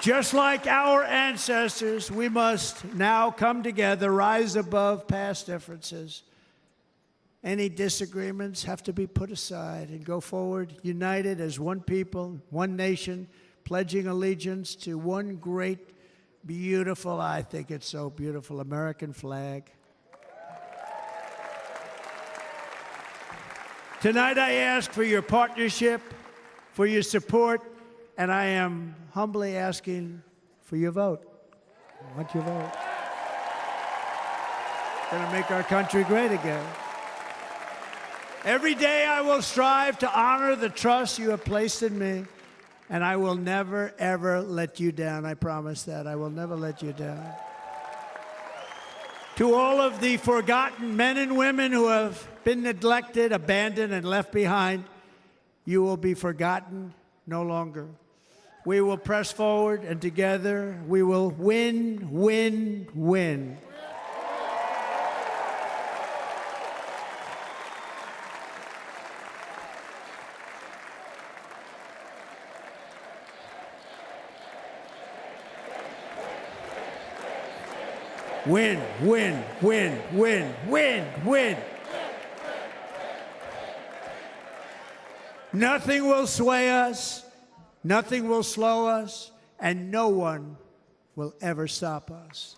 Just like our ancestors, we must now come together, rise above past differences. Any disagreements have to be put aside and go forward united as one people, one nation, pledging allegiance to one great, beautiful, I think it's so beautiful, American flag. Tonight I ask for your partnership, for your support, and I am humbly asking for your vote. I want your vote. It's going to make our country great again. Every day I will strive to honor the trust you have placed in me, and I will never, ever let you down. I promise that. I will never let you down. To all of the forgotten men and women who have been neglected, abandoned, and left behind, you will be forgotten no longer. We will press forward, and together we will win, win, win. Win, win, win, win, win, win. Nothing will sway us, nothing will slow us, and no one will ever stop us.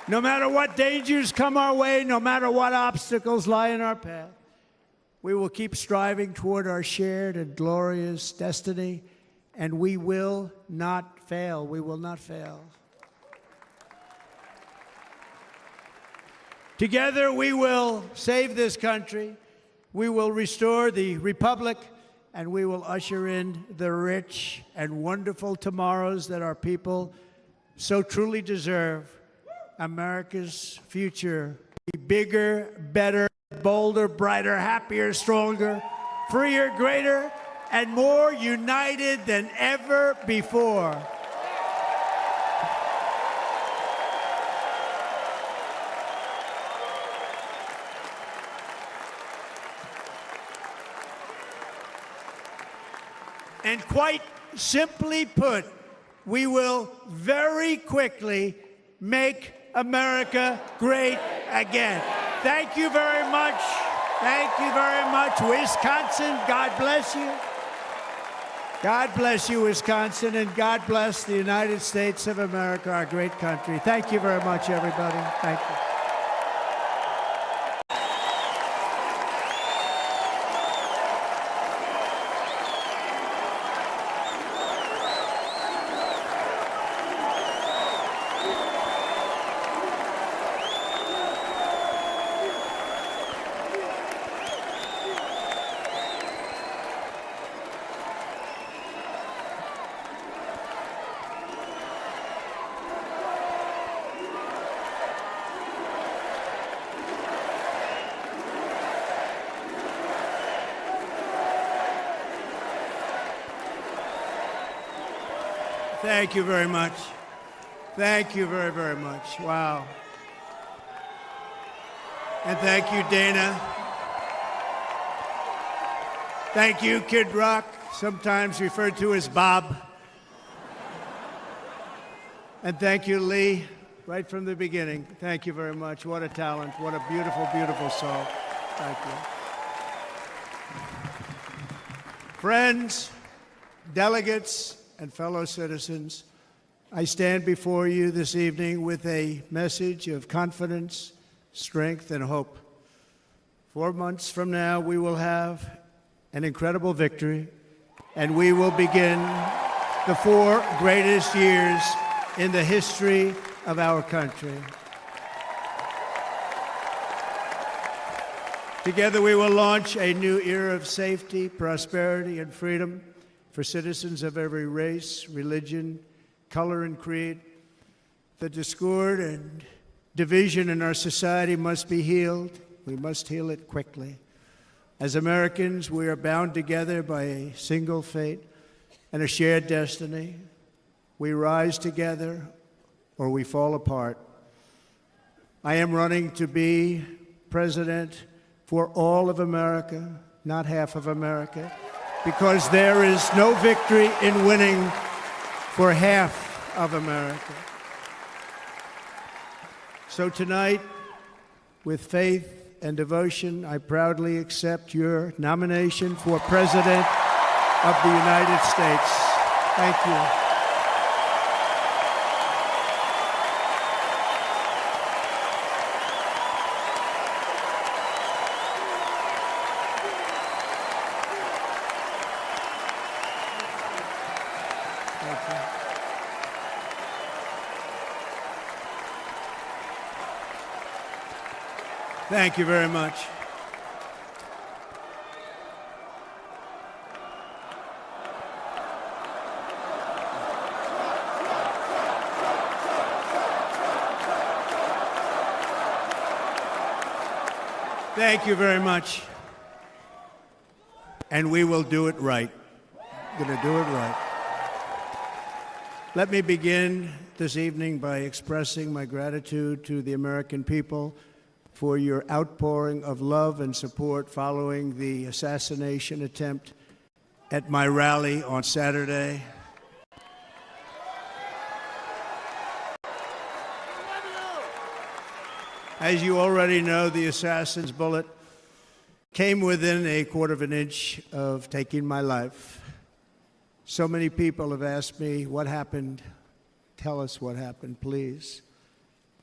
No matter what dangers come our way, no matter what obstacles lie in our path, we will keep striving toward our shared and glorious destiny, and we will not fail. We will not fail. Together, we will save this country, we will restore the republic, and we will usher in the rich and wonderful tomorrows that our people so truly deserve. America's future be bigger, better, bolder, brighter, happier, stronger, freer, greater, and more united than ever before. And quite simply put, we will very quickly make America great again. Thank you very much. Thank you very much, Wisconsin. God bless you. God bless you, Wisconsin, and God bless the United States of America, our great country. Thank you very much, everybody. Thank you. Thank you very much. Thank you very, very much. Wow. And thank you, Dana. Thank you, Kid Rock, sometimes referred to as Bob. And thank you, Lee, right from the beginning. Thank you very much. What a talent. What a beautiful, beautiful soul. Thank you. Friends, delegates, and fellow citizens, I stand before you this evening with a message of confidence, strength, and hope. 4 months from now, we will have an incredible victory, and we will begin the 4 greatest years in the history of our country. Together, we will launch a new era of safety, prosperity, and freedom for citizens of every race, religion, color, and creed. The discord and division in our society must be healed. We must heal it quickly. As Americans, we are bound together by a single fate and a shared destiny. We rise together or we fall apart. I am running to be president for all of America, not half of America. because there is no victory in winning for half of America. So tonight, with faith and devotion, I proudly accept your nomination for President of the United States. Thank you. Thank you very much. Thank you very much. And we will do it right. We're going to do it right. Let me begin this evening by expressing my gratitude to the American people for your outpouring of love and support following the assassination attempt at my rally on Saturday. As you already know, the assassin's bullet came within a quarter of an inch of taking my life. So many people have asked me, what happened? Tell us what happened, please.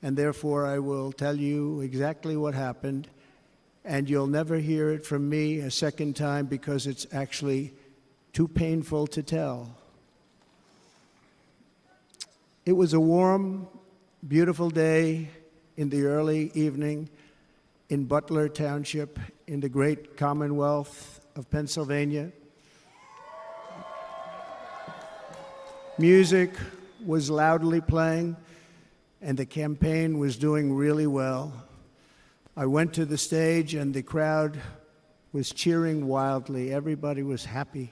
And therefore, I will tell you exactly what happened, and you'll never hear it from me a second time because it's actually too painful to tell. It was a warm, beautiful day in the early evening in Butler Township in the great Commonwealth of Pennsylvania. Music was loudly playing, and the campaign was doing really well. I went to the stage, and the crowd was cheering wildly. Everybody was happy.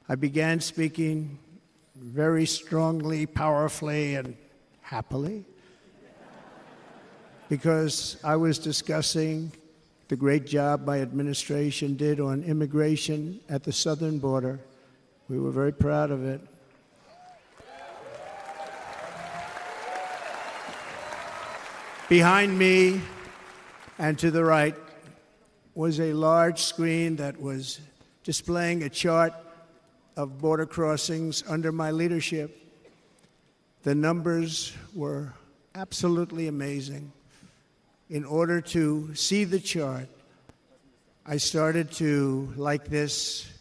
I began speaking very strongly, powerfully, and happily, because I was discussing the great job my administration did on immigration at the southern border. We were very proud of it. Behind me and to the right was a large screen that was displaying a chart of border crossings under my leadership. The numbers were absolutely amazing. In order to see the chart, I started to, like this,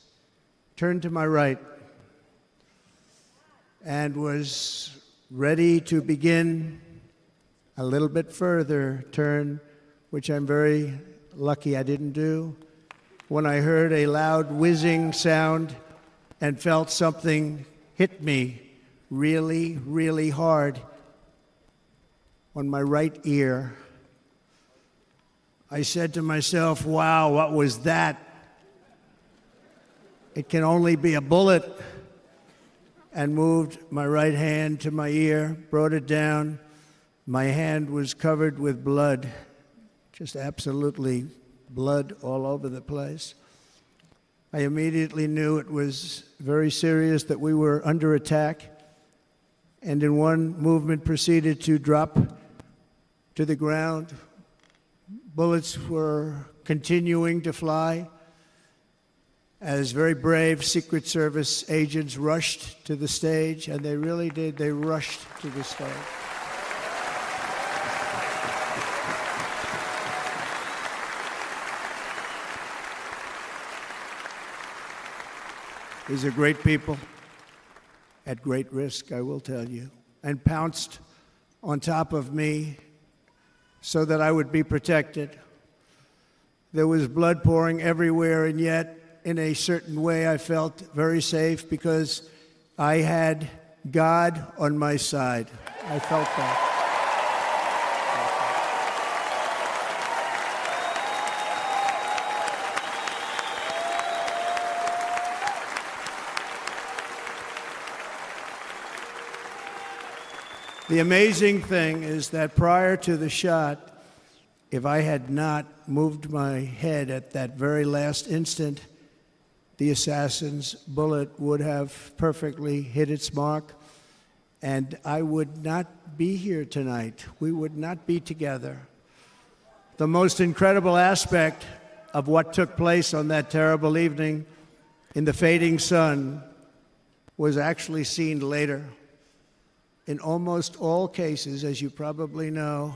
turn to my right and was ready to begin a little bit further turn, which I'm very lucky I didn't do, when I heard a loud whizzing sound and felt something hit me really, really hard on my right ear. I said to myself, wow, what was that? It can only be a bullet. And moved my right hand to my ear, brought it down. My hand was covered with blood, just absolutely blood all over the place. I immediately knew it was very serious, that we were under attack, and in one movement proceeded to drop to the ground. Bullets were continuing to fly as very brave Secret Service agents rushed to the stage, and they really did. They rushed to the stage. These are great people at great risk, I will tell you, and pounced on top of me so that I would be protected. There was blood pouring everywhere, and yet, in a certain way, I felt very safe because I had God on my side. I felt that. The amazing thing is that prior to the shot, if I had not moved my head at that very last instant, the assassin's bullet would have perfectly hit its mark, and I would not be here tonight. We would not be together. The most incredible aspect of what took place on that terrible evening in the fading sun was actually seen later. In almost all cases, as you probably know,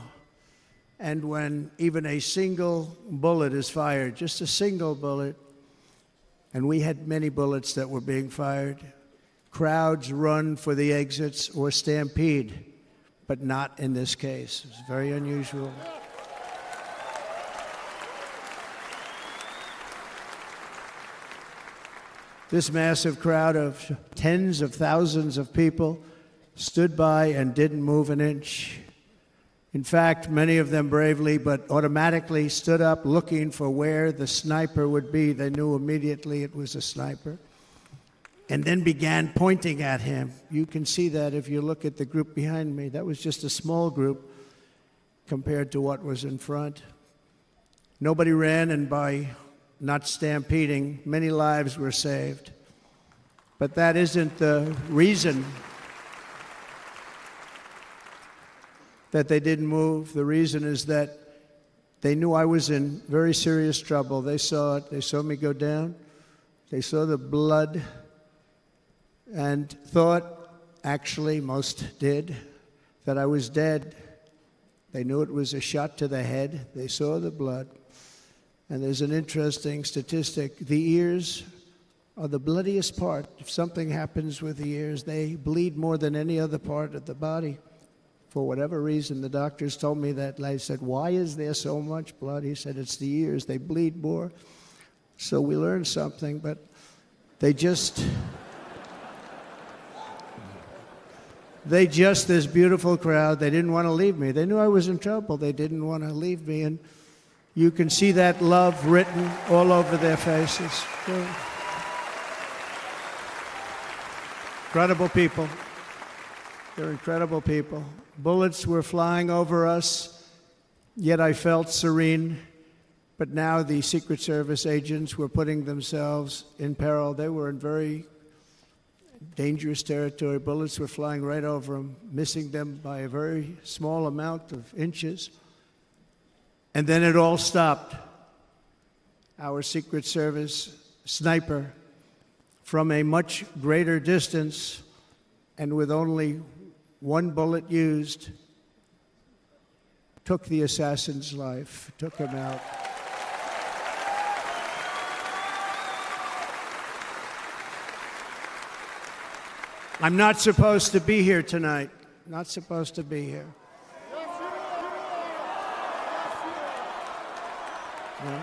and when even a single bullet is fired, just a single bullet, and we had many bullets that were being fired, crowds run for the exits or stampede, but not in this case. It's very unusual. This massive crowd of tens of thousands of people stood by and didn't move an inch. In fact, many of them bravely but automatically stood up looking for where the sniper would be. They knew immediately it was a sniper, and then began pointing at him. You can see that if you look at the group behind me. That was just a small group compared to what was in front. Nobody ran, and by not stampeding, many lives were saved. But that isn't the reason that they didn't move. The reason is that they knew I was in very serious trouble. They saw it. They saw me go down. They saw the blood and thought, actually most did, that I was dead. They knew it was a shot to the head. They saw the blood. And there's an interesting statistic. The ears are the bloodiest part. If something happens with the ears, they bleed more than any other part of the body. For whatever reason, the doctors told me that. I said, why is there so much blood? He said, it's the ears. They bleed more. So we learned something, but this beautiful crowd, they didn't want to leave me. They knew I was in trouble. They didn't want to leave me. And you can see that love written all over their faces. Incredible people. They're incredible people. Bullets were flying over us, yet I felt serene. But now the Secret Service agents were putting themselves in peril. They were in very dangerous territory. Bullets were flying right over them, missing them by a very small amount of inches. And then it all stopped. Our Secret Service sniper, from a much greater distance and with only one bullet used, took the assassin's life, took him out. I'm not supposed to be here tonight. Not supposed to be here. No.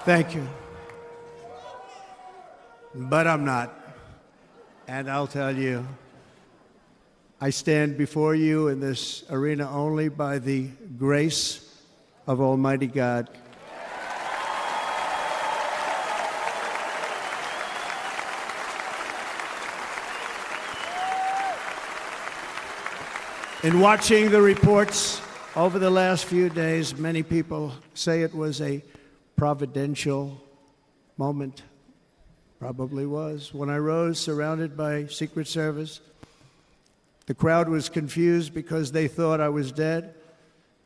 Thank you. But I'm not. And I'll tell you, I stand before you in this arena only by the grace of Almighty God. In watching the reports over the last few days, many people say it was a providential moment. Probably was. When I rose, surrounded by Secret Service, the crowd was confused because they thought I was dead,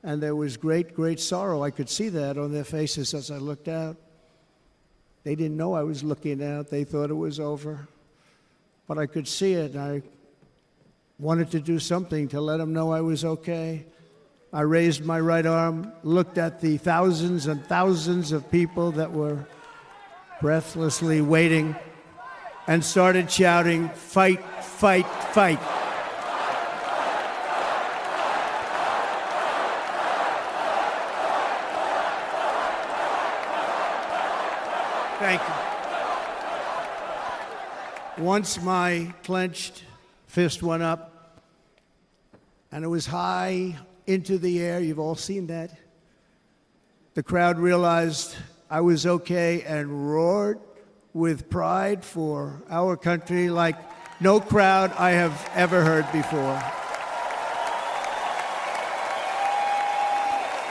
and there was great, great sorrow. I could see that on their faces as I looked out. They didn't know I was looking out. They thought it was over. But I could see it, and I wanted to do something to let them know I was okay. I raised my right arm, looked at the thousands and thousands of people that were breathlessly waiting, and started shouting, "Fight, fight, fight." Thank you. Once my clenched fist went up, and it was high into the air. You've all seen that. The crowd realized I was okay and roared, with pride for our country like no crowd I have ever heard before.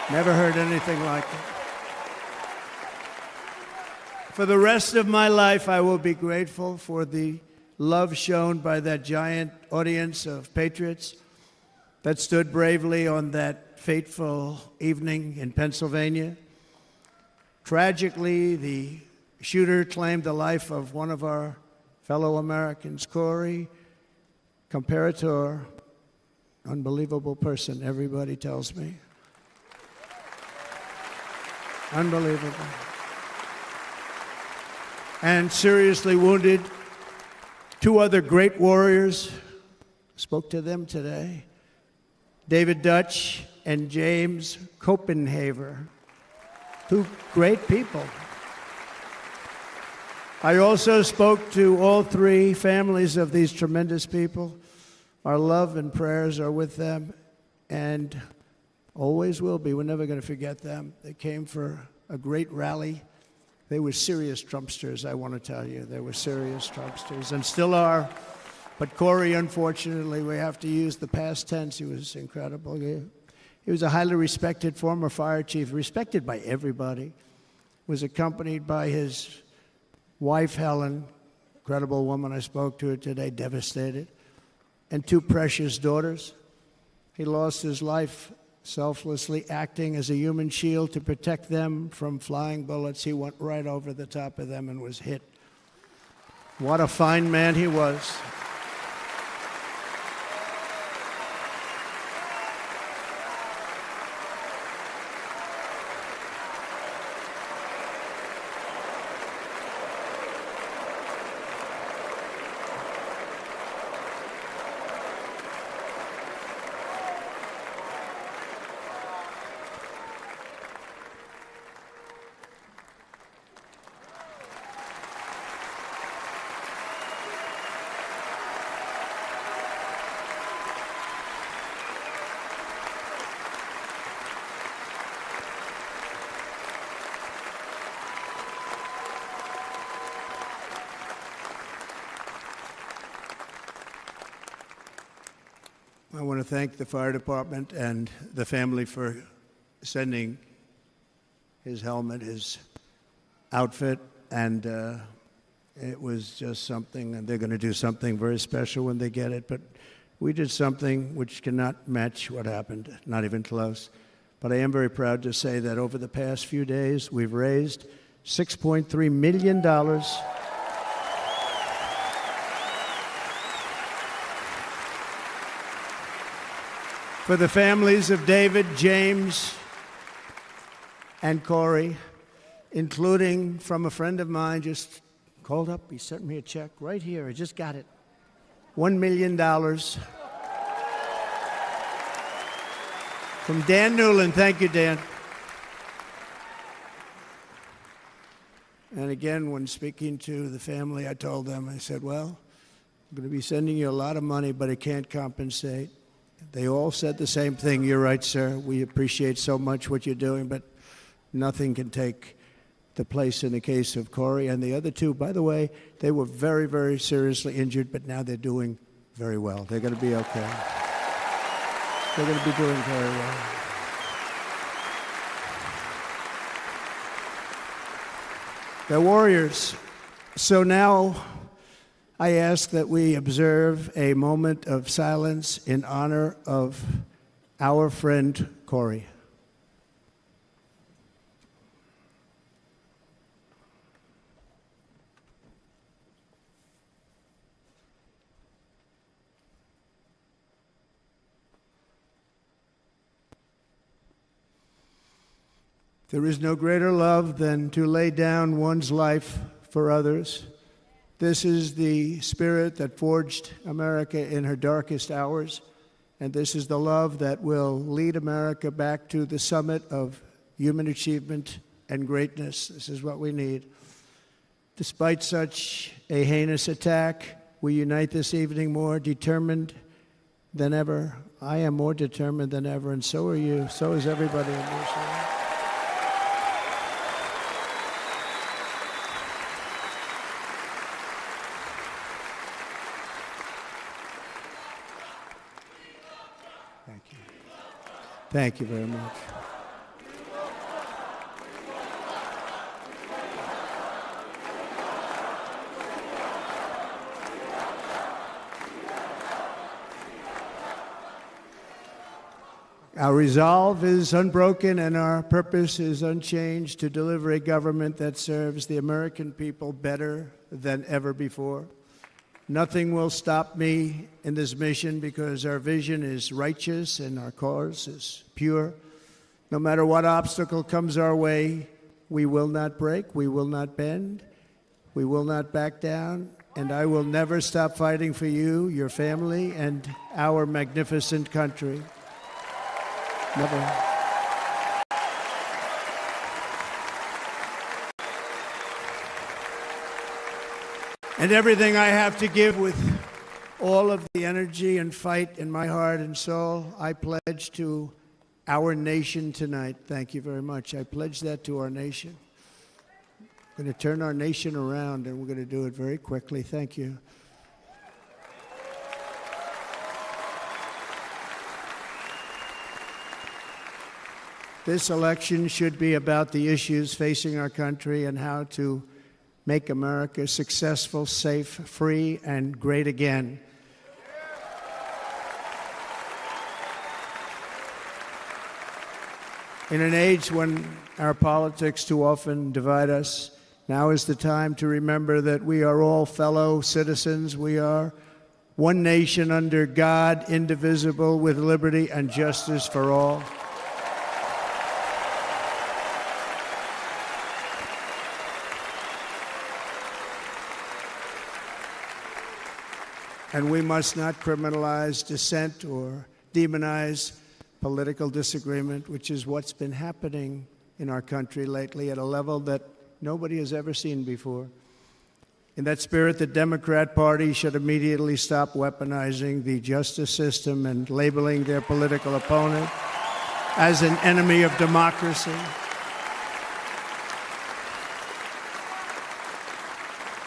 Never heard anything like it. For the rest of my life, I will be grateful for the love shown by that giant audience of patriots that stood bravely on that fateful evening in Pennsylvania. Tragically, the shooter claimed the life of one of our fellow Americans, Corey, comparator, unbelievable person, everybody tells me. Unbelievable. And seriously wounded, two other great warriors, spoke to them today, David Dutch and James Copenhaver, two great people. I also spoke to all three families of these tremendous people. Our love and prayers are with them, and always will be. We're never going to forget them. They came for a great rally. They were serious Trumpsters, I want to tell you. They were serious Trumpsters, and still are. But Corey, unfortunately, we have to use the past tense. He was incredible. He was a highly respected former fire chief, respected by everybody. Was accompanied by his wife, Helen, incredible woman. I spoke to her today, devastated, and two precious daughters. He lost his life selflessly acting as a human shield to protect them from flying bullets. He went right over the top of them and was hit. What a fine man he was. I want to thank the fire department and the family for sending his helmet, his outfit, and it was just something, and they're going to do something very special when they get it. But we did something which cannot match what happened, not even close. But I am very proud to say that over the past few days, we've raised $6.3 million for the families of David, James, and Corey, including from a friend of mine just called up. He sent me a check right here. I just got it. $1 million from Dan Newland. Thank you, Dan. And again, when speaking to the family, I told them, I said, well, I'm going to be sending you a lot of money, but it can't compensate. They all said the same thing. You're right, sir. We appreciate so much what you're doing, but nothing can take the place in the case of Corey. And the other two, by the way, they were very, very seriously injured, but now they're doing very well. They're going to be okay. They're going to be doing very well. They're warriors. So now I ask that we observe a moment of silence in honor of our friend Corey. There is no greater love than to lay down one's life for others. This is the spirit that forged America in her darkest hours, and this is the love that will lead America back to the summit of human achievement and greatness. This is what we need. Despite such a heinous attack, we unite this evening more determined than ever. I am more determined than ever, and so are you. So is everybody in this room. Thank you very much. Our resolve is unbroken and our purpose is unchanged to deliver a government that serves the American people better than ever before. Nothing will stop me in this mission because our vision is righteous and our cause is pure. No matter what obstacle comes our way, we will not break, we will not bend, we will not back down, and I will never stop fighting for you, your family, and our magnificent country. Never. And everything I have to give with all of the energy and fight in my heart and soul, I pledge to our nation tonight. Thank you very much. I pledge that to our nation. We're going to turn our nation around, and we're going to do it very quickly. Thank you. This election should be about the issues facing our country and how to make America successful, safe, free, and great again. In an age when our politics too often divide us, now is the time to remember that we are all fellow citizens. We are one nation under God, indivisible, with liberty and justice for all. And we must not criminalize dissent or demonize political disagreement, which is what's been happening in our country lately at a level that nobody has ever seen before. In that spirit, the Democrat Party should immediately stop weaponizing the justice system and labeling their political opponent as an enemy of democracy.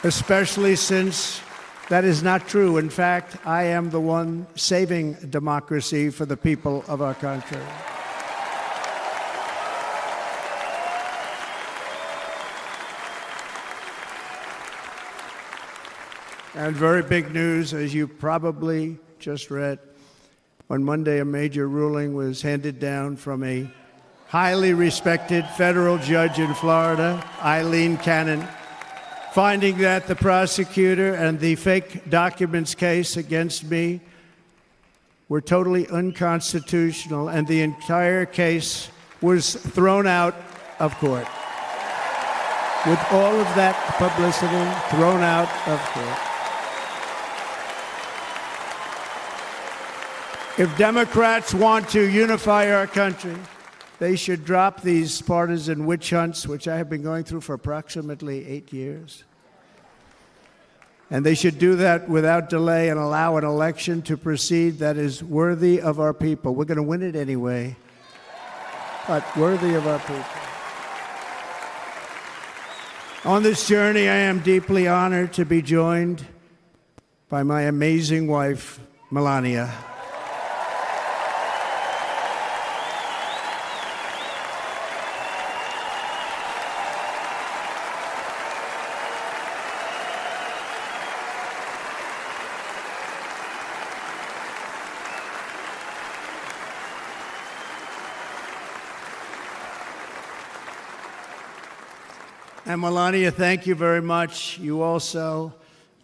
Especially since that is not true. In fact, I am the one saving democracy for the people of our country. And very big news, as you probably just read, on Monday a major ruling was handed down from a highly respected federal judge in Florida, Eileen Cannon, finding that the prosecutor and the fake documents case against me were totally unconstitutional, and the entire case was thrown out of court. With all of that publicity, thrown out of court. If Democrats want to unify our country, they should drop these partisan witch hunts, which I have been going through for approximately 8 years. And they should do that without delay and allow an election to proceed that is worthy of our people. We're going to win it anyway, but worthy of our people. On this journey, I am deeply honored to be joined by my amazing wife, Melania. And Melania, thank you very much. You also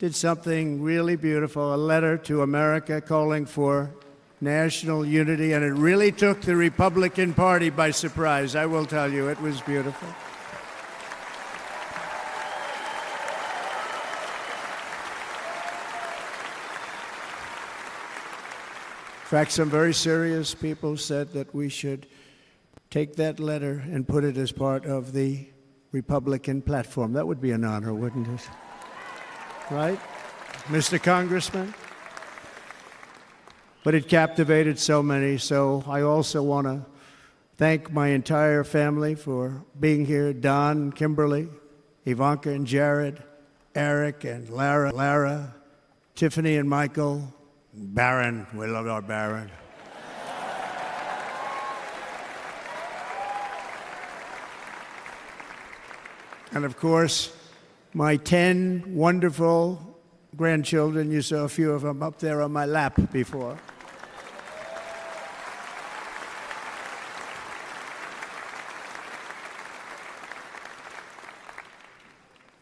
did something really beautiful, a letter to America calling for national unity, and it really took the Republican Party by surprise. I will tell you, it was beautiful. In fact, some very serious people said that we should take that letter and put it as part of the Republican platform. That would be an honor, wouldn't it? Right, Mr. Congressman? But it captivated so many, so I also want to thank my entire family for being here. Don, Kimberly, Ivanka and Jared, Eric and Lara, Tiffany and Michael, Barron. We love our Barron. And of course, my 10 wonderful grandchildren. You saw a few of them up there on my lap before.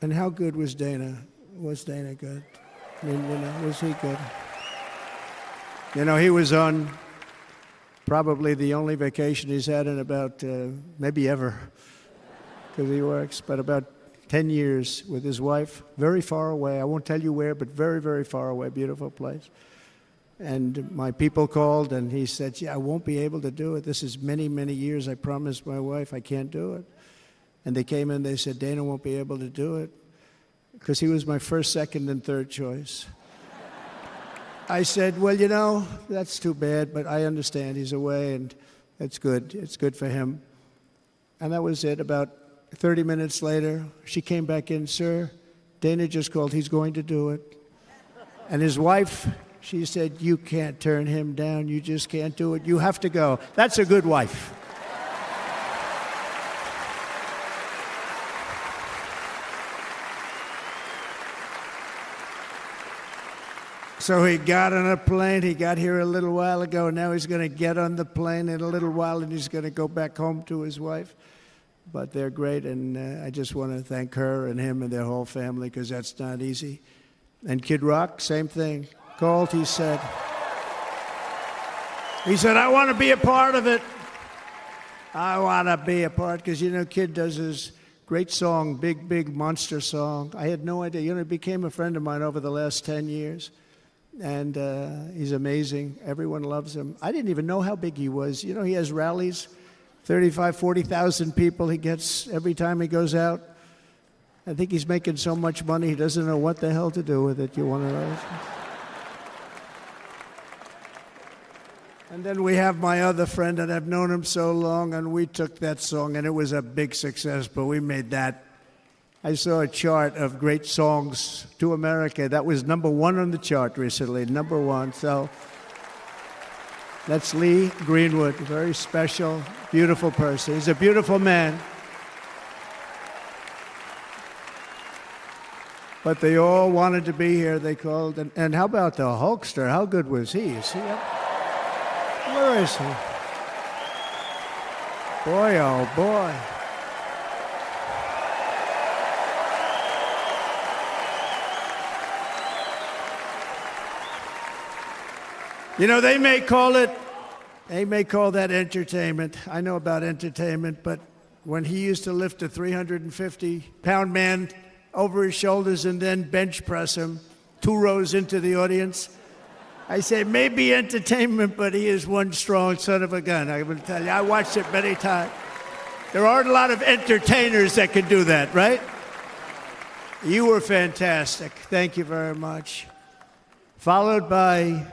And how good was Dana? Was Dana good? I mean, was he good? He was on probably the only vacation he's had in about, maybe ever, because he works, but about 10 years with his wife, very far away. I won't tell you where, but very, very far away, beautiful place. And my people called, and he said, I won't be able to do it. This is many, many years. I promised my wife I can't do it. And they came in, they said, Dana won't be able to do it, because he was my first, second, and third choice. I said, well, that's too bad, but I understand he's away, and it's good. It's good for him. And that was it. About 30 minutes later, she came back in, sir, Dana just called. He's going to do it. And his wife, she said, you can't turn him down. You just can't do it. You have to go. That's a good wife. So he got on a plane. He got here a little while ago. Now he's going to get on the plane in a little while, and he's going to go back home to his wife. But they're great, and I just want to thank her and him and their whole family, because that's not easy. And Kid Rock, same thing. Called, he said, I want to be a part of it. I want to be a part, because, Kid does his great song, Big, Big Monster song. I had no idea. He became a friend of mine over the last 10 years. And he's amazing. Everyone loves him. I didn't even know how big he was. He has rallies, 35,000, 40,000 people he gets every time he goes out. I think he's making so much money, he doesn't know what the hell to do with it. You want to know? And then we have my other friend, and I've known him so long, and we took that song, and it was a big success, but we made that. I saw a chart of great songs to America. That was #1 on the chart recently, #1. So that's Lee Greenwood, very special, beautiful person. He's a beautiful man. But they all wanted to be here, they called. And how about the Hulkster? How good was he? Is he up? Where is he? Boy, oh boy. They may call that entertainment. I know about entertainment, but when he used to lift a 350-pound man over his shoulders and then bench press him 2 rows into the audience, I say, maybe entertainment, but he is one strong son of a gun. I will tell you, I watched it many times. There aren't a lot of entertainers that can do that, right? You were fantastic. Thank you very much. Followed by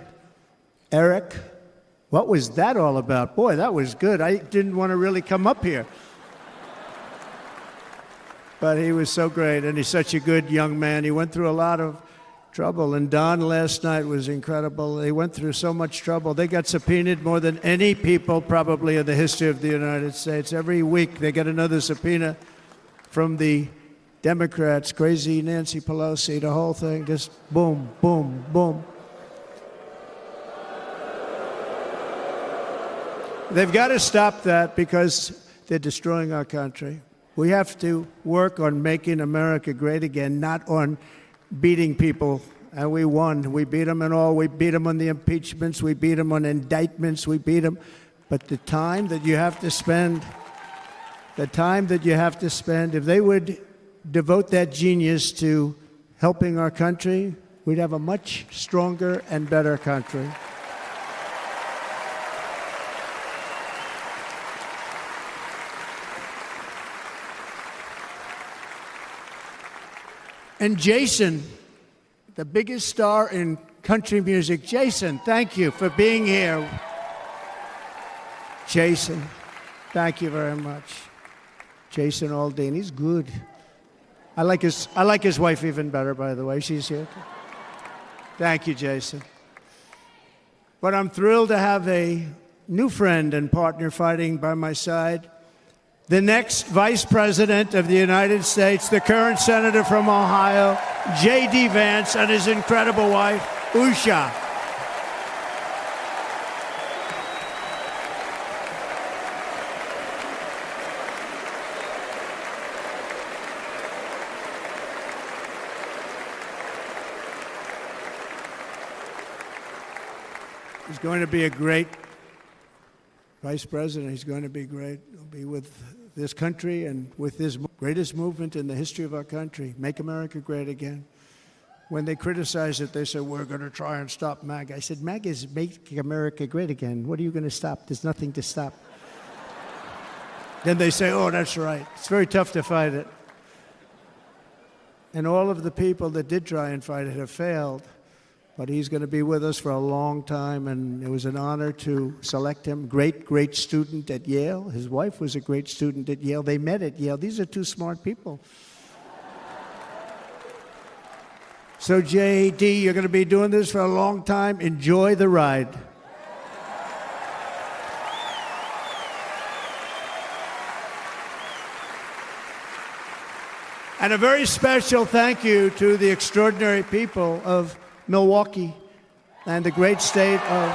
Eric. What was that all about? Boy, that was good. I didn't want to really come up here. But he was so great, and he's such a good young man. He went through a lot of trouble, and Don last night was incredible. They went through so much trouble. They got subpoenaed more than any people probably in the history of the United States. Every week they get another subpoena from the Democrats, crazy Nancy Pelosi, the whole thing, just boom, boom, boom. They've got to stop that, because they're destroying our country. We have to work on making America great again, not on beating people. And we won. We beat them in all. We beat them on the impeachments. We beat them on indictments. We beat them. But the time that you have to spend, if they would devote that genius to helping our country, we'd have a much stronger and better country. And Jason, the biggest star in country music. Jason, thank you for being here. Jason, thank you very much. Jason Aldean, he's good. I like his wife even better, by the way. She's here. Thank you, Jason. But I'm thrilled to have a new friend and partner fighting by my side. the next Vice President of the United States, the current Senator from Ohio, J.D. Vance, and his incredible wife, Usha. He's going to be a great Vice President. He's going to be great. He'll be with this country and with this greatest movement in the history of our country, Make America Great Again. When they criticize it, they say, we're going to try and stop MAGA. I said, MAGA is Make America Great Again. What are you going to stop? There's nothing to stop. Then they say, oh, that's right. It's very tough to fight it. And all of the people that did try and fight it have failed. But he's going to be with us for a long time, and it was an honor to select him. Great, great student at Yale. His wife was a great student at Yale. They met at Yale. These are two smart people. So, J.D., you're going to be doing this for a long time. Enjoy the ride. And a very special thank you to the extraordinary people of Milwaukee and the great state of...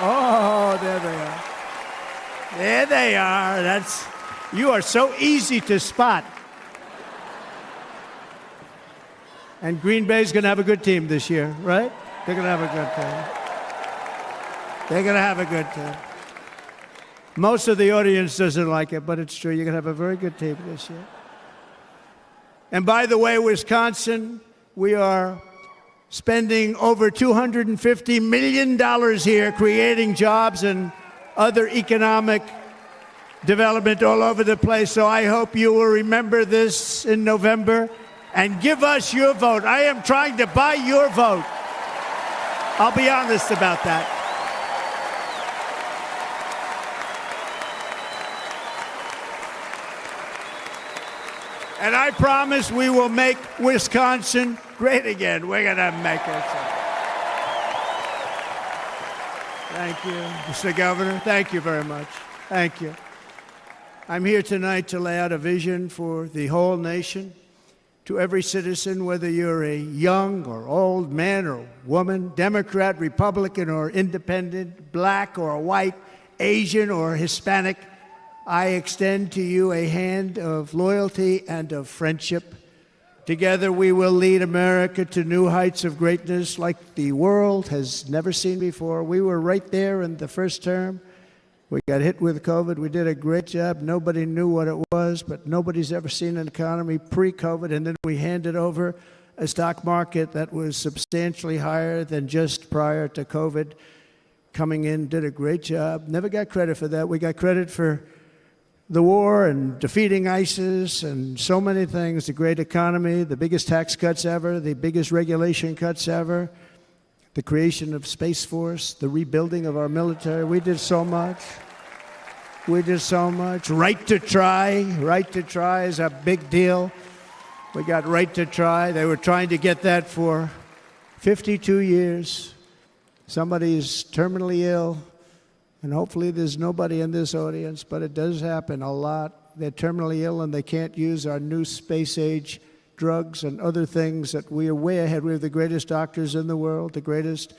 Oh, there they are. There they are. You are so easy to spot. And Green Bay's going to have a good team this year, right? They're going to have a good team. They're going to have a good team. Most of the audience doesn't like it, but it's true. You're going to have a very good team this year. And by the way, Wisconsin, we are spending over $250 million here creating jobs and other economic development all over the place. So I hope you will remember this in November and give us your vote. I am trying to buy your vote. I'll be honest about that. And I promise we will make Wisconsin great again. We're going to make it. Thank you, Mr. Governor. Thank you very much. Thank you. I'm here tonight to lay out a vision for the whole nation. To every citizen, whether you're a young or old man or woman, Democrat, Republican, or independent, black or white, Asian or Hispanic, I extend to you a hand of loyalty and of friendship. Together we will lead America to new heights of greatness like the world has never seen before. We were right there in the first term. We got hit with COVID. We did a great job. Nobody knew what it was, but nobody's ever seen an economy pre-COVID. And then we handed over a stock market that was substantially higher than just prior to COVID. Coming in, did a great job. Never got credit for that. We got credit for the war and defeating ISIS and so many things, the great economy, the biggest tax cuts ever, the biggest regulation cuts ever, the creation of Space Force, the rebuilding of our military. We did so much. We did so much. Right to try. Right to try is a big deal. We got right to try. They were trying to get that for 52 years. Somebody is terminally ill. And hopefully there's nobody in this audience, but it does happen a lot. They're terminally ill and they can't use our new space-age drugs and other things that we are way ahead. We have the greatest doctors in the world, the greatest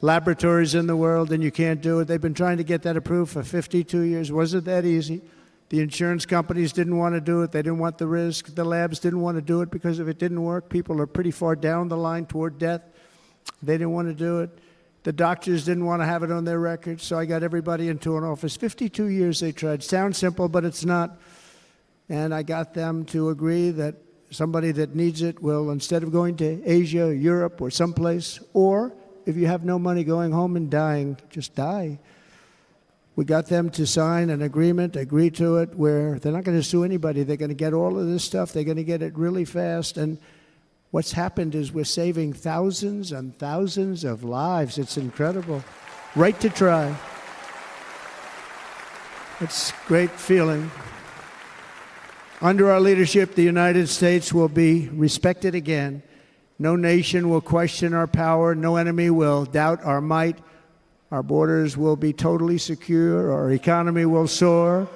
laboratories in the world, and you can't do it. They've been trying to get that approved for 52 years. Wasn't that easy? The insurance companies didn't want to do it. They didn't want the risk. The labs didn't want to do it because if it didn't work, people are pretty far down the line toward death. They didn't want to do it. The doctors didn't want to have it on their records, so I got everybody into an office. 52 years they tried. Sounds simple, but it's not. And I got them to agree that somebody that needs it will, instead of going to Asia, Europe, or someplace, or if you have no money going home and dying, just die. We got them to sign an agreement, agree to it, where they're not going to sue anybody. They're going to get all of this stuff. They're going to get it really fast. And what's happened is we're saving thousands and thousands of lives. It's incredible. Right to try. It's a great feeling. Under our leadership, the United States will be respected again. No nation will question our power. No enemy will doubt our might. Our borders will be totally secure. Our economy will soar.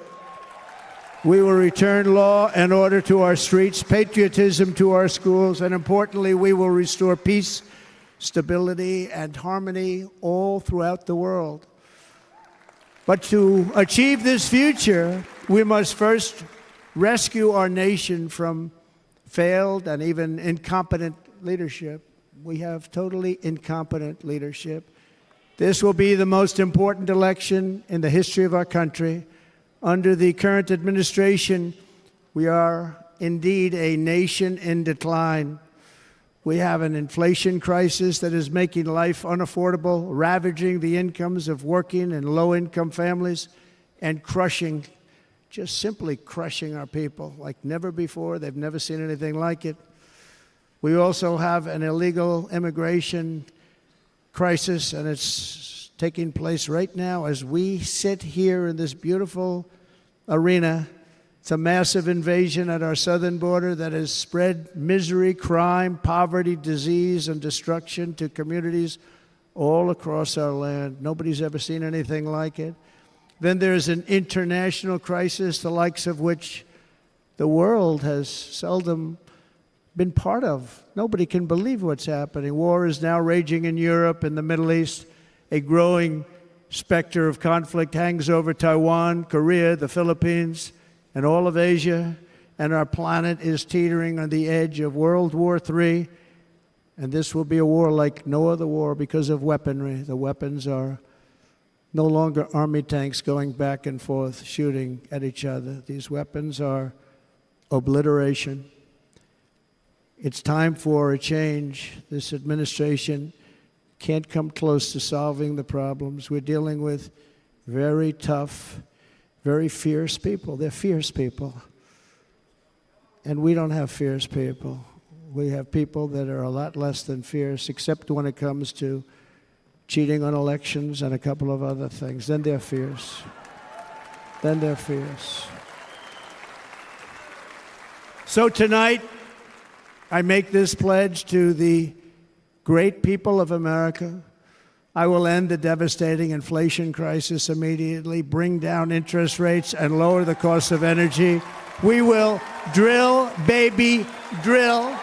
We will return law and order to our streets, patriotism to our schools, and importantly, we will restore peace, stability, and harmony all throughout the world. But to achieve this future, we must first rescue our nation from failed and even incompetent leadership. We have totally incompetent leadership. This will be the most important election in the history of our country. Under the current administration, we are indeed a nation in decline. We have an inflation crisis that is making life unaffordable, ravaging the incomes of working and low-income families, and crushing, just simply crushing our people like never before. They've never seen anything like it. We also have an illegal immigration crisis, and it's taking place right now as we sit here in this beautiful arena. It's a massive invasion at our southern border that has spread misery, crime, poverty, disease, and destruction to communities all across our land. Nobody's ever seen anything like it. Then there's an international crisis, the likes of which the world has seldom been part of. Nobody can believe what's happening. War is now raging in Europe and the Middle East. A growing specter of conflict hangs over Taiwan, Korea, the Philippines, and all of Asia. And our planet is teetering on the edge of World War III. And this will be a war like no other war because of weaponry. The weapons are no longer army tanks going back and forth shooting at each other. These weapons are obliteration. It's time for a change. This administration can't come close to solving the problems. We're dealing with very tough, very fierce people. They're fierce people. And we don't have fierce people. We have people that are a lot less than fierce, except when it comes to cheating on elections and a couple of other things. Then they're fierce. Then they're fierce. So tonight, I make this pledge to the great people of America. I will end the devastating inflation crisis immediately, bring down interest rates, and lower the cost of energy. We will drill, baby, drill.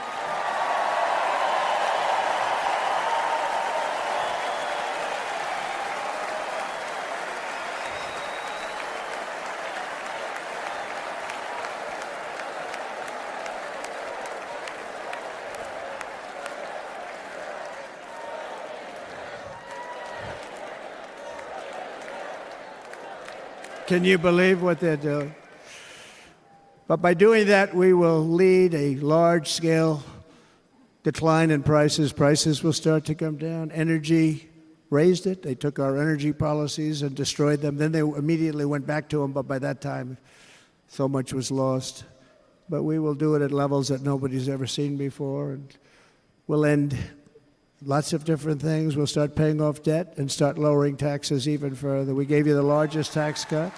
Can you believe what they're doing? But by doing that, we will lead a large-scale decline in prices. Prices will start to come down. Energy raised it. They took our energy policies and destroyed them. Then they immediately went back to them, but by that time, so much was lost. But we will do it at levels that nobody's ever seen before, and we'll end lots of different things. We'll start paying off debt and start lowering taxes even further. We gave you the largest tax cut.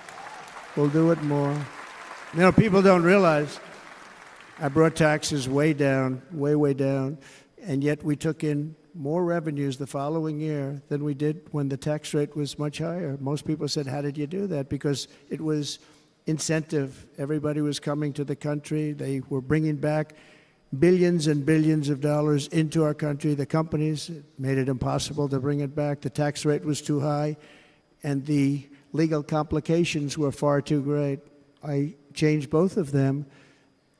We'll do it more. You know, people don't realize I brought taxes way down, way down, and yet we took in more revenues the following year than we did when the tax rate was much higher. Most people said, how did you do that? Because it was incentive. Everybody was coming to the country. They were bringing back billions and billions of dollars into our country. The companies made it impossible to bring it back. The tax rate was too high, and the legal complications were far too great. I changed both of them,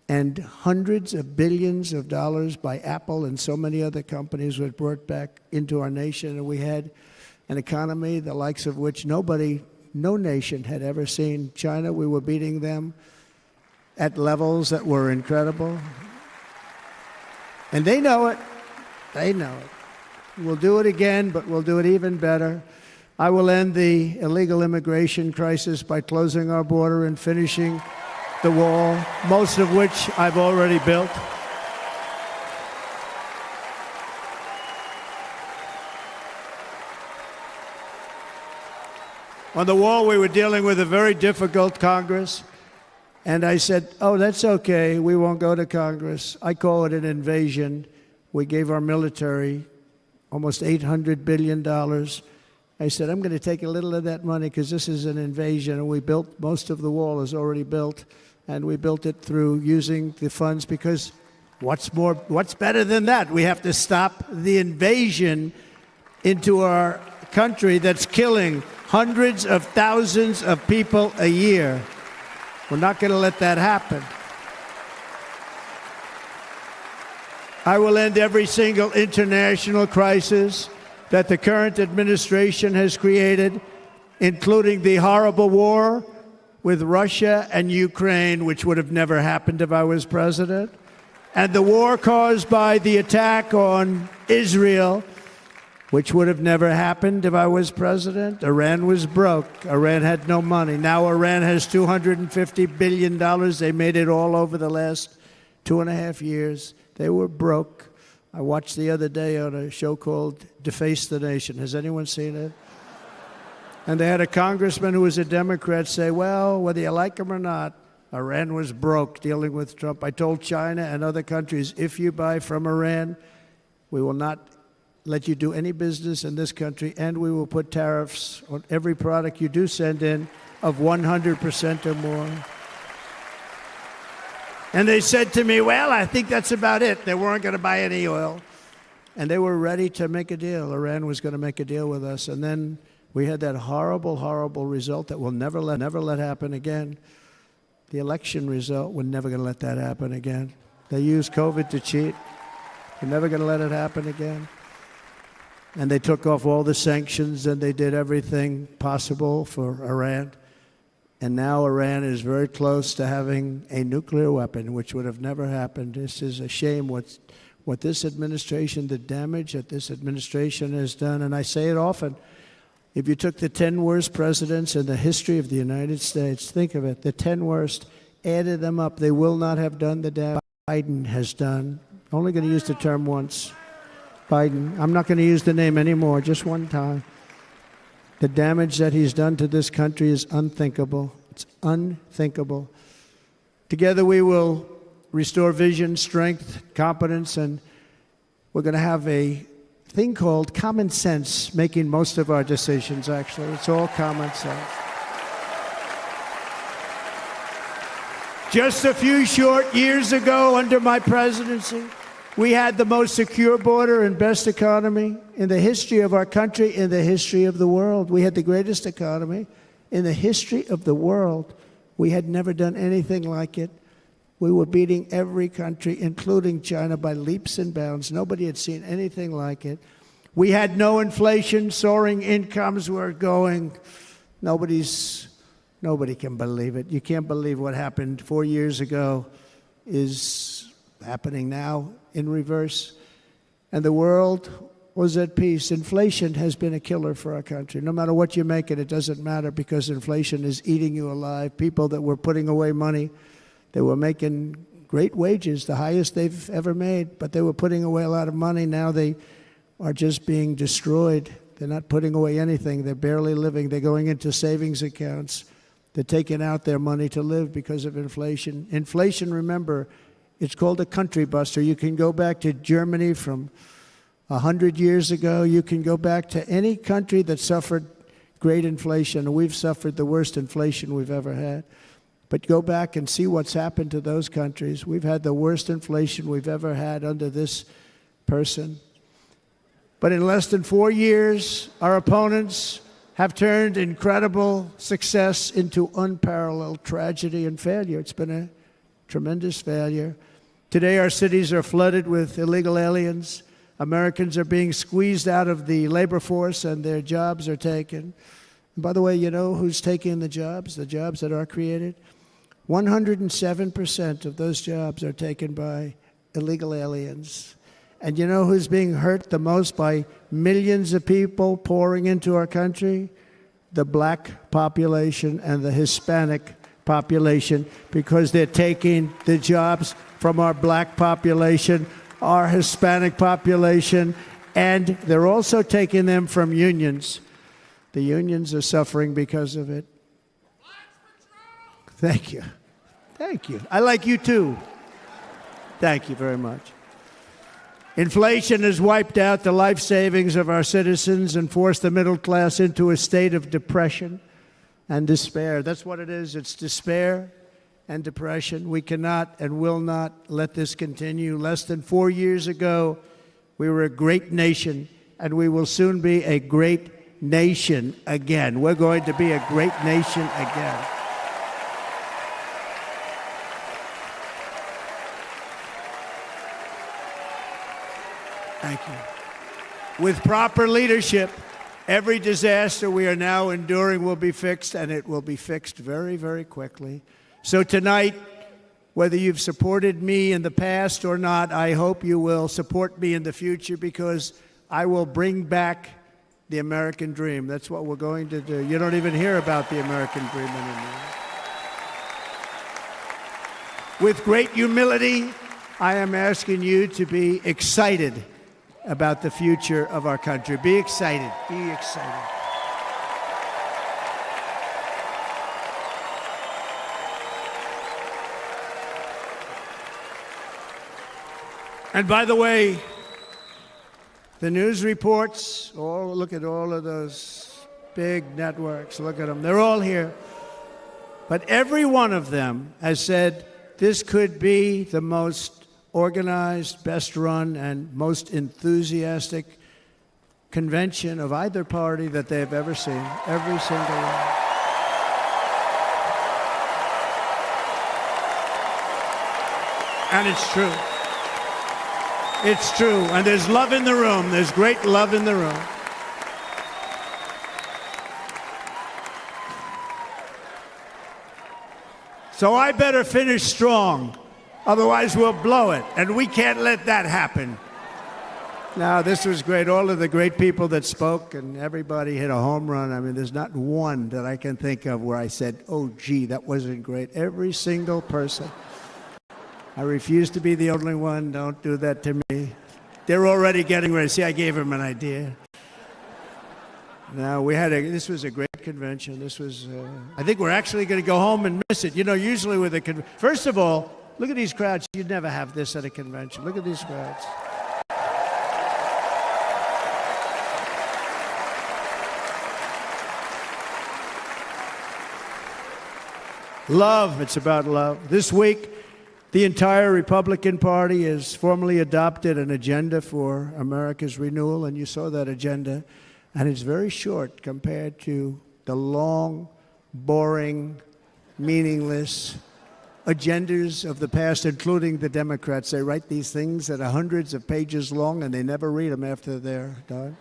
and hundreds of billions of dollars by Apple and so many other companies were brought back into our nation, and we had an economy the likes of which no nation had ever seen. China, we were beating them at levels that were incredible. And they know it. They know it. We'll do it again, but we'll do it even better. I will end the illegal immigration crisis by closing our border and finishing the wall, most of which I've already built. On the wall, we were dealing with a very difficult Congress. And I said, oh, that's okay. We won't go to Congress. I call it an invasion. We gave our military almost $800 billion. I said, I'm going to take a little of that money because this is an invasion. And we built, most of the wall is already built. And we built it through using the funds because what's better than that? We have to stop the invasion into our country that's killing hundreds of thousands of people a year. We're not going to let that happen. I will end every single international crisis that the current administration has created, including the horrible war with Russia and Ukraine, which would have never happened if I was president, and the war caused by the attack on Israel, which would have never happened if I was president. Iran was broke. Iran had no money. Now Iran has $250 billion. They made it all over the last 2.5 years. They were broke. I watched the other day on a show called Deface the Nation. Has anyone seen it? And they had a congressman who was a Democrat say, well, whether you like him or not, Iran was broke dealing with Trump. I told China and other countries, if you buy from Iran, we will not let you do any business in this country, and we will put tariffs on every product you do send in of 100% or more. And they said to me, well, I think that's about it. They weren't going to buy any oil. And they were ready to make a deal. Iran was going to make a deal with us. And then we had that horrible, horrible result that we'll never let happen again. The election result, we're never going to let that happen again. They used COVID to cheat. We're never going to let it happen again. And they took off all the sanctions, and they did everything possible for Iran. And now Iran is very close to having a nuclear weapon, which would have never happened. This is a shame what this administration, the damage that this administration has done. And I say it often, if you took the 10 worst presidents in the history of the United States, think of it, the 10 worst, added them up, they will not have done the damage Biden has done. Only going to use the term once. Biden. I'm not going to use the name anymore, just one time. The damage that he's done to this country is unthinkable. It's unthinkable. Together we will restore vision, strength, competence, and we're going to have a thing called common sense making most of our decisions, actually. It's all common sense. Just a few short years ago, under my presidency, we had the most secure border and best economy in the history of our country, in the history of the world. We had the greatest economy in the history of the world. We had never done anything like it. We were beating every country, including China, by leaps and bounds. Nobody had seen anything like it. We had no inflation. Soaring incomes were going. Nobody can believe it. You can't believe what happened 4 years ago is happening now in reverse. And the world was at peace. Inflation has been a killer for our country. No matter what you make it doesn't matter, because inflation is eating you alive. People that were putting away money, they were making great wages, the highest they've ever made, but they were putting away a lot of money. Now they are just being destroyed. They're not putting away anything. They're barely living. They're going into savings accounts. They're taking out their money to live because of inflation. Inflation, remember, it's called a country buster. You can go back to Germany from 100 years ago. You can go back to any country that suffered great inflation. We've suffered the worst inflation we've ever had. But go back and see what's happened to those countries. We've had the worst inflation we've ever had under this person. But in less than 4 years, our opponents have turned incredible success into unparalleled tragedy and failure. It's been a tremendous failure. Today, our cities are flooded with illegal aliens. Americans are being squeezed out of the labor force, and their jobs are taken. And by the way, you know who's taking the jobs that are created? 107% of those jobs are taken by illegal aliens. And you know who's being hurt the most by millions of people pouring into our country? The black population and the Hispanic population, because they're taking the jobs from our black population, our Hispanic population, and they're also taking them from unions. The unions are suffering because of it. Thank you. Thank you. I like you too. Thank you very much. Inflation has wiped out the life savings of our citizens and forced the middle class into a state of depression and despair. That's what it is. It's despair and depression. We cannot and will not let this continue. Less than 4 years ago, we were a great nation, and we will soon be a great nation again. We're going to be a great nation again. Thank you. With proper leadership, every disaster we are now enduring will be fixed, and it will be fixed very, very quickly. So tonight, whether you've supported me in the past or not, I hope you will support me in the future, because I will bring back the American dream. That's what we're going to do. You don't even hear about the American dream anymore. With great humility, I am asking you to be excited about the future of our country. Be excited. Be excited. And by the way, the news reports, look at all of those big networks. Look at them. They're all here. But every one of them has said this could be the most organized, best run, and most enthusiastic convention of either party that they've ever seen. Every single one. And it's true. It's true. And there's love in the room. There's great love in the room. So I better finish strong. Otherwise, we'll blow it, and we can't let that happen. Now, this was great. All of the great people that spoke, and everybody hit a home run. I mean, there's not one that I can think of where I said, oh, gee, that wasn't great. Every single person. I refuse to be the only one. Don't do that to me. They're already getting ready. See, I gave them an idea. Now, this was a great convention. This was, I think we're actually going to go home and miss it. You know, usually with a first of all, look at these crowds. You'd never have this at a convention. Look at these crowds. Love. It's about love. This week, the entire Republican Party has formally adopted an agenda for America's renewal, and you saw that agenda. And it's very short compared to the long, boring, meaningless agendas of the past, including the Democrats. They write these things that are hundreds of pages long, and they never read them after they're done.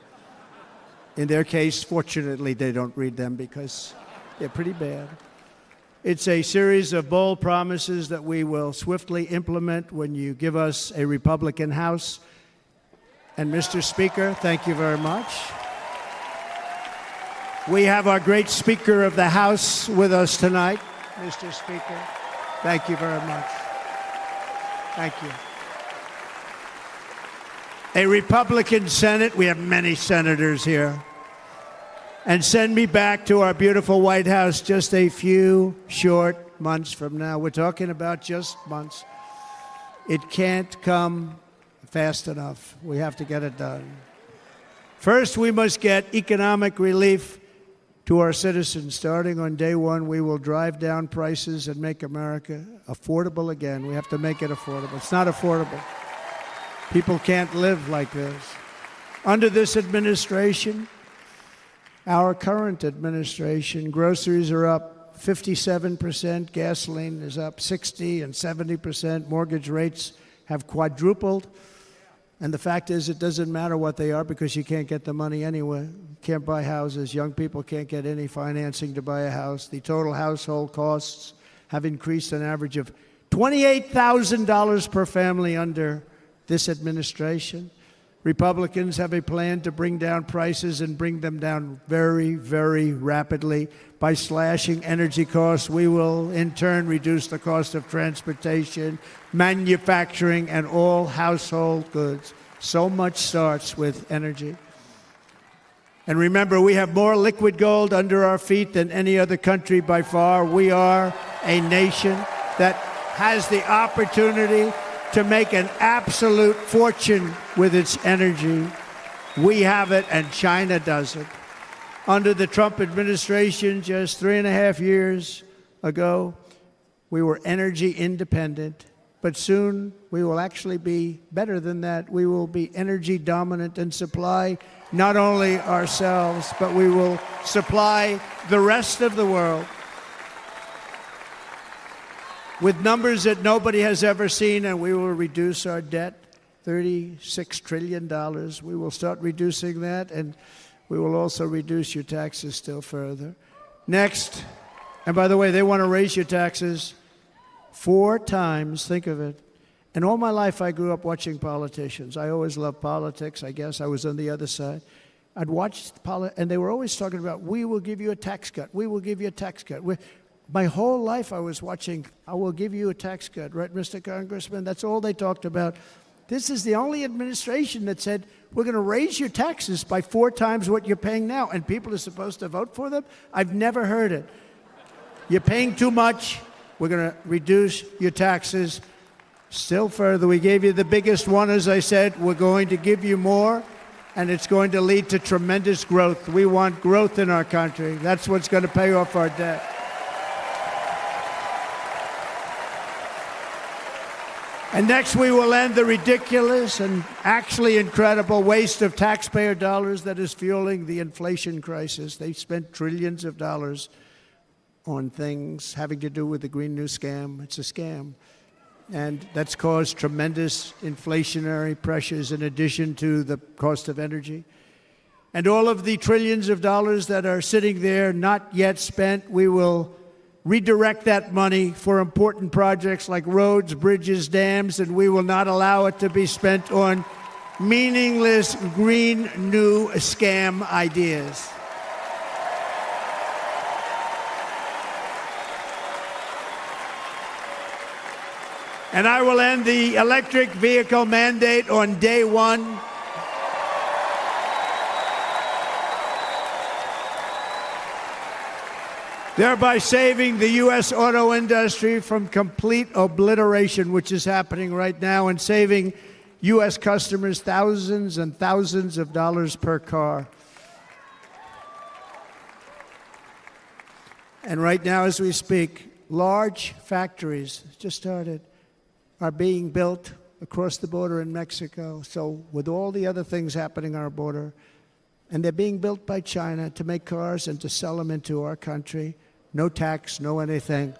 In their case, fortunately, they don't read them because they're pretty bad. It's a series of bold promises that we will swiftly implement when you give us a Republican House. And Mr. Speaker, thank you very much. We have our great Speaker of the House with us tonight. Mr. Speaker, thank you very much. Thank you. A Republican Senate, we have many senators here. And send me back to our beautiful White House just a few short months from now. We're talking about just months. It can't come fast enough. We have to get it done. First, we must get economic relief to our citizens. Starting on day one, we will drive down prices and make America affordable again. We have to make it affordable. It's not affordable. People can't live like this. Under this administration, our current administration, groceries are up 57%, gasoline is up 60% and 70%, mortgage rates have quadrupled. And the fact is, it doesn't matter what they are because you can't get the money anyway. You can't buy houses. Young people can't get any financing to buy a house. The total household costs have increased an average of $28,000 per family under this administration. Republicans have a plan to bring down prices and bring them down very, very rapidly. By slashing energy costs, we will in turn reduce the cost of transportation, manufacturing, and all household goods. So much starts with energy. And remember, we have more liquid gold under our feet than any other country by far. We are a nation that has the opportunity to make an absolute fortune with its energy. We have it, and China doesn't. Under the Trump administration just 3.5 years ago, We were energy independent. But soon we will actually be better than that. We will be energy dominant and supply not only ourselves, but we will supply the rest of the world with numbers that nobody has ever seen, and we will reduce our debt, $36 trillion. We will start reducing that, and we will also reduce your taxes still further. Next, and by the way, they want to raise your taxes 4 times, think of it. And all my life I grew up watching politicians. I always loved politics, I guess. I was on the other side. I'd watch and they were always talking about, we will give you a tax cut. We will give you a tax cut. My whole life I was watching, I will give you a tax cut, right, Mr. Congressman? That's all they talked about. This is the only administration that said, we're going to raise your taxes by 4 times what you're paying now, and people are supposed to vote for them? I've never heard it. You're paying too much. We're going to reduce your taxes still further. We gave you the biggest one, as I said. We're going to give you more, and it's going to lead to tremendous growth. We want growth in our country. That's what's going to pay off our debt. And next, we will end the ridiculous and actually incredible waste of taxpayer dollars that is fueling the inflation crisis. They've spent trillions of dollars on things having to do with the Green New Scam. It's a scam. And that's caused tremendous inflationary pressures in addition to the cost of energy. And all of the trillions of dollars that are sitting there not yet spent, we will redirect that money for important projects like roads, bridges, dams, and we will not allow it to be spent on meaningless Green New Scam ideas. And I will end the electric vehicle mandate on day 1. Thereby saving the U.S. auto industry from complete obliteration, which is happening right now, and saving U.S. customers thousands and thousands of dollars per car. And right now, as we speak, large factories just started are being built across the border in Mexico. So with all the other things happening on our border, and they're being built by China to make cars and to sell them into our country. No tax, no anything.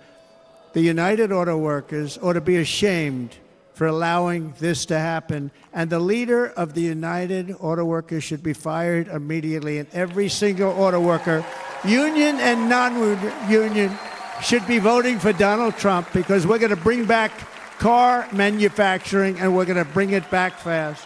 The United Auto Workers ought to be ashamed for allowing this to happen. And the leader of the United Auto Workers should be fired immediately. And every single auto worker, union and non-union, should be voting for Donald Trump, because we're going to bring back car manufacturing, and we're going to bring it back fast.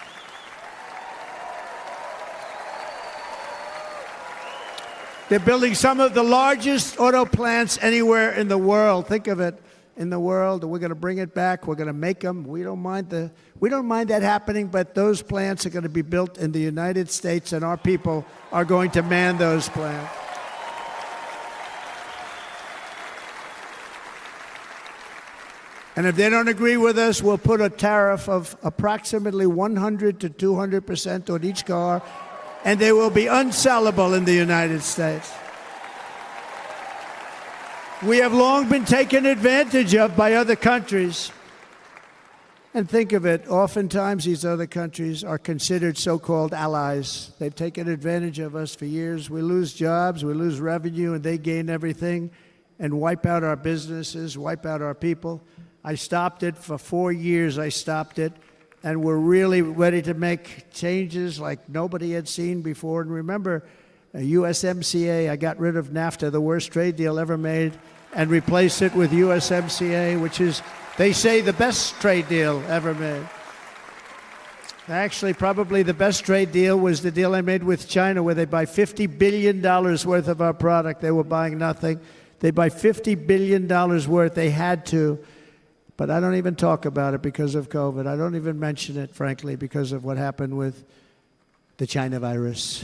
They're building some of the largest auto plants anywhere in the world. Think of it, in the world. We're going to bring it back. We're going to make them. We don't mind that happening, but those plants are going to be built in the United States, and our people are going to man those plants. And if they don't agree with us, we'll put a tariff of approximately 100 to 200% on each car, and they will be unsellable in the United States. We have long been taken advantage of by other countries. And think of it, oftentimes these other countries are considered so-called allies. They've taken advantage of us for years. We lose jobs, we lose revenue, and they gain everything and wipe out our businesses, wipe out our people. I stopped it for 4 years. I stopped it, and we're really ready to make changes like nobody had seen before. And remember, USMCA, I got rid of NAFTA, the worst trade deal ever made, and replaced it with USMCA, which is, they say, the best trade deal ever made. Actually, probably the best trade deal was the deal I made with China, where they buy $50 billion worth of our product. They were buying nothing. They buy $50 billion worth. They had to. But I don't even talk about it because of COVID. I don't even mention it, frankly, because of what happened with the China virus.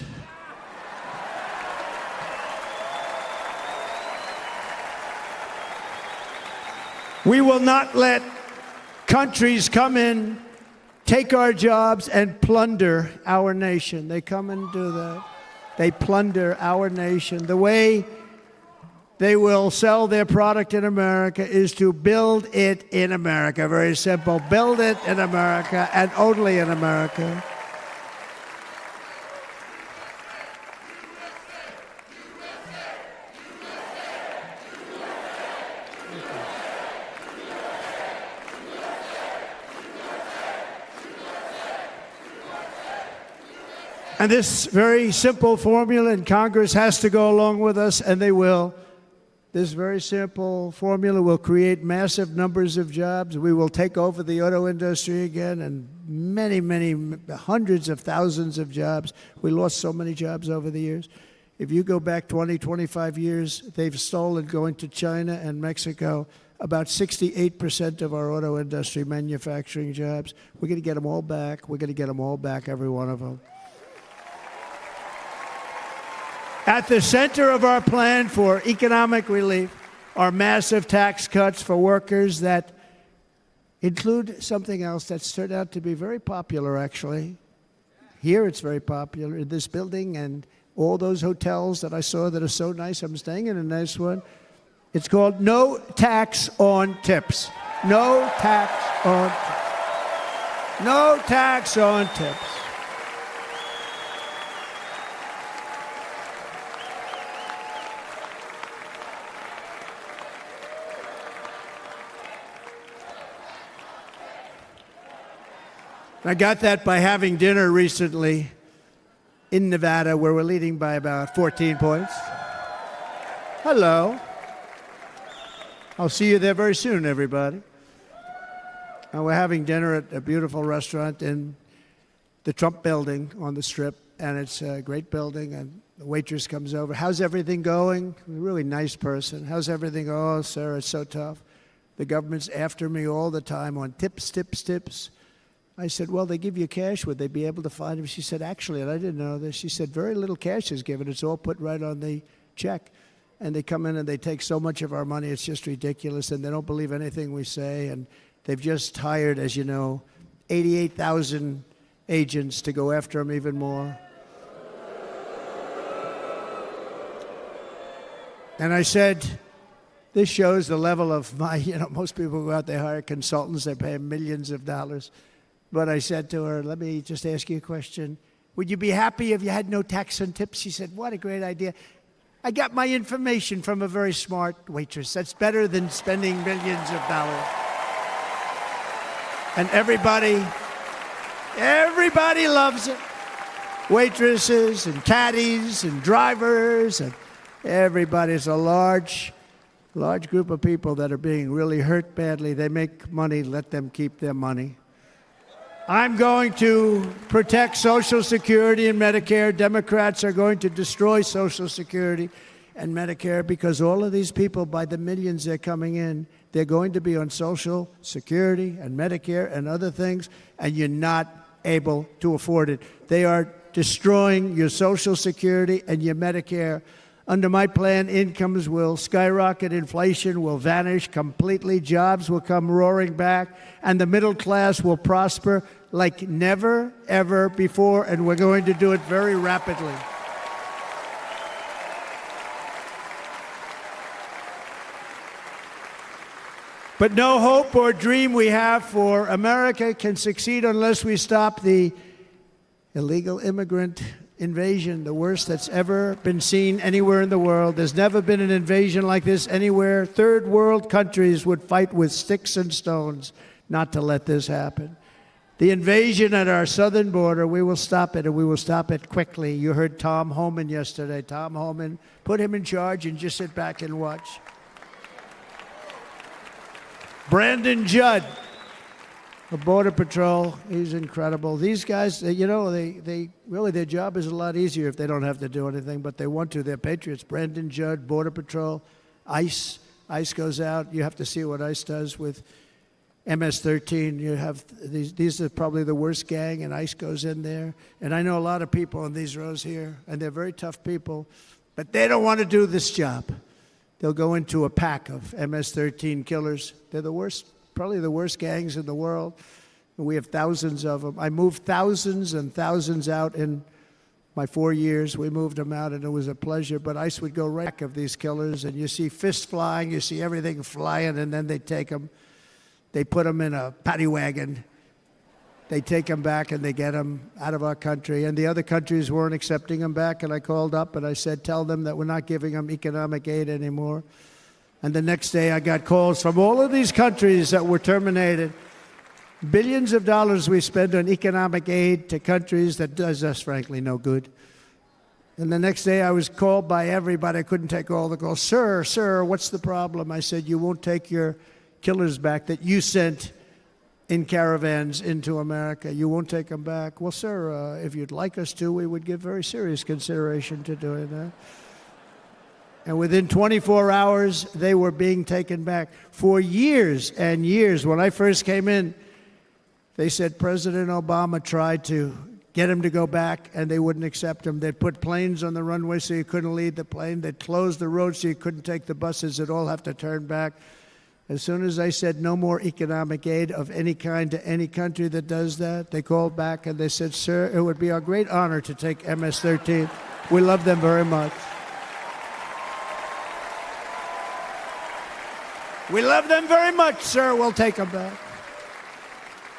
We will not let countries come in, take our jobs, and plunder our nation. They come and do that. They plunder our nation. The way they will sell their product in America is to build it in America. Very simple. Build it in America and only in America. And this very simple formula, and Congress has to go along with us, and they will. This very simple formula will create massive numbers of jobs. We will take over the auto industry again, and many, many hundreds of thousands of jobs. We lost so many jobs over the years. If you go back 20, 25 years, they've stolen, going to China and Mexico, about 68% of our auto industry manufacturing jobs. We're going to get them all back. We're going to get them all back, every one of them. At the center of our plan for economic relief are massive tax cuts for workers that include something else that's turned out to be very popular, actually. Here it's very popular in this building and all those hotels that I saw that are so nice. I'm staying in a nice one. It's called no tax on tips. No tax on tips. No tax on tips. I got that by having dinner recently in Nevada, where we're leading by about 14 points. Hello. I'll see you there very soon, everybody. And we're having dinner at a beautiful restaurant in the Trump building on the Strip, and it's a great building, and the waitress comes over. How's everything going? A really nice person. How's everything? Oh, sir, it's so tough. The government's after me all the time on tips, tips, tips. I said, well, they give you cash. Would they be able to find him? She said, actually, and I didn't know this, she said, very little cash is given. It's all put right on the check. And they come in and they take so much of our money, it's just ridiculous. And they don't believe anything we say. And they've just hired, as you know, 88,000 agents to go after him even more. And I said, this shows the level of my, most people go out, they hire consultants, they pay millions of dollars. But I said to her, let me just ask you a question. Would you be happy if you had no tax on tips? She said, what a great idea. I got my information from a very smart waitress. That's better than spending millions of dollars. And everybody loves it. Waitresses and caddies and drivers and everybody. It's a large group of people that are being really hurt badly. They make money, let them keep their money. I'm going to protect Social Security and Medicare. Democrats are going to destroy Social Security and Medicare because all of these people, by the millions they're coming in, they're going to be on Social Security and Medicare and other things, and you're not able to afford it. They are destroying your Social Security and your Medicare. Under my plan, incomes will skyrocket, inflation will vanish completely, jobs will come roaring back, and the middle class will prosper like never, ever before, and we're going to do it very rapidly. But no hope or dream we have for America can succeed unless we stop the illegal immigrant invasion, the worst that's ever been seen anywhere in the world. There's never been an invasion like this anywhere. Third world countries would fight with sticks and stones not to let this happen. The invasion at our southern border, we will stop it, and we will stop it quickly. You heard Tom Homan yesterday. Tom Homan, put him in charge and just sit back and watch. Brandon Judd, the Border Patrol, he's incredible. These guys, they really, their job is a lot easier if they don't have to do anything, but they want to. They're patriots. Brandon Judd, Border Patrol, ICE. ICE goes out. You have to see what ICE does with MS-13. You have these are probably the worst gang, and ICE goes in there. And I know a lot of people in these rows here, and they're very tough people, but they don't want to do this job. They'll go into a pack of MS-13 killers. They're the worst. Probably the worst gangs in the world. We have thousands of them. I moved thousands and thousands out in My 4 years, we moved them out, and it was a pleasure. But ICE would go right back of these killers, and you see fists flying, you see everything flying, and then they take them. They put them in a paddy wagon. They take them back, and they get them out of our country. And the other countries weren't accepting them back, and I called up, and I said, tell them that we're not giving them economic aid anymore. And the next day, I got calls from all of these countries that were terminated. Billions of dollars we spend on economic aid to countries that does us, frankly, no good. And the next day I was called by everybody. I couldn't take all the calls. Sir, what's the problem? I said, you won't take your killers back that you sent in caravans into America. You won't take them back. Well, sir, if you'd like us to, we would give very serious consideration to doing that. And within 24 hours, they were being taken back. For years and years, when I first came in, they said President Obama tried to get him to go back, and they wouldn't accept him. They'd put planes on the runway so you couldn't leave the plane. They'd close the road so you couldn't take the buses. They'd all have to turn back. As soon as I said no more economic aid of any kind to any country that does that, they called back and they said, sir, it would be our great honor to take MS-13. We love them very much. We love them very much, sir. We'll take them back.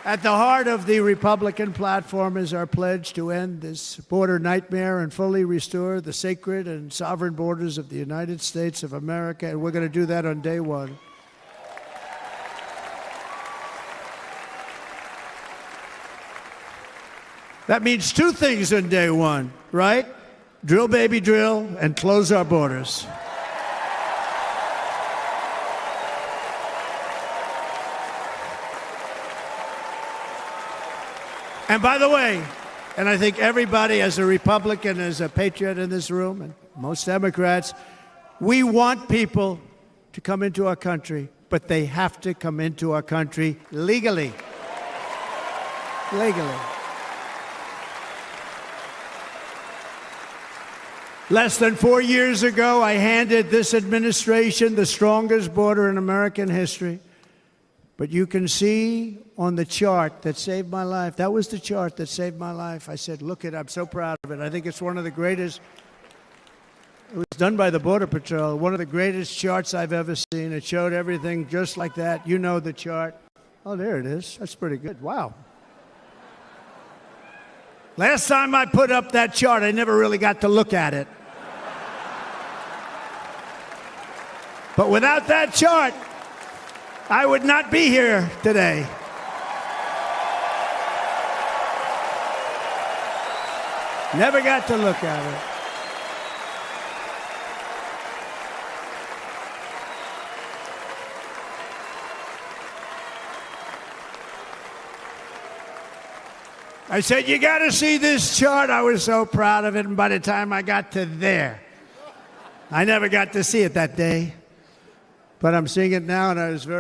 At the heart of the Republican platform is our pledge to end this border nightmare and fully restore the sacred and sovereign borders of the United States of America, and we're going to do that on day one. That means two things on day one, right? Drill, baby, drill, and close our borders. And by the way, and I think everybody as a Republican, as a patriot in this room, and most Democrats, we want people to come into our country, but they have to come into our country legally. Legally. Less than 4 years ago, I handed this administration the strongest border in American history. But you can see on the chart that saved my life, that was the chart that saved my life. I said, look it, I'm so proud of it. I think it's one of the greatest, it was done by the Border Patrol, one of the greatest charts I've ever seen. It showed everything just like that. You know the chart. Oh, there it is. That's pretty good. Wow. Last time I put up that chart, I never really got to look at it. But without that chart, I would not be here today. Never got to look at it. I said, you got to see this chart. I was so proud of it, and by the time I got to there, I never got to see it that day. But I'm seeing it now, and I was very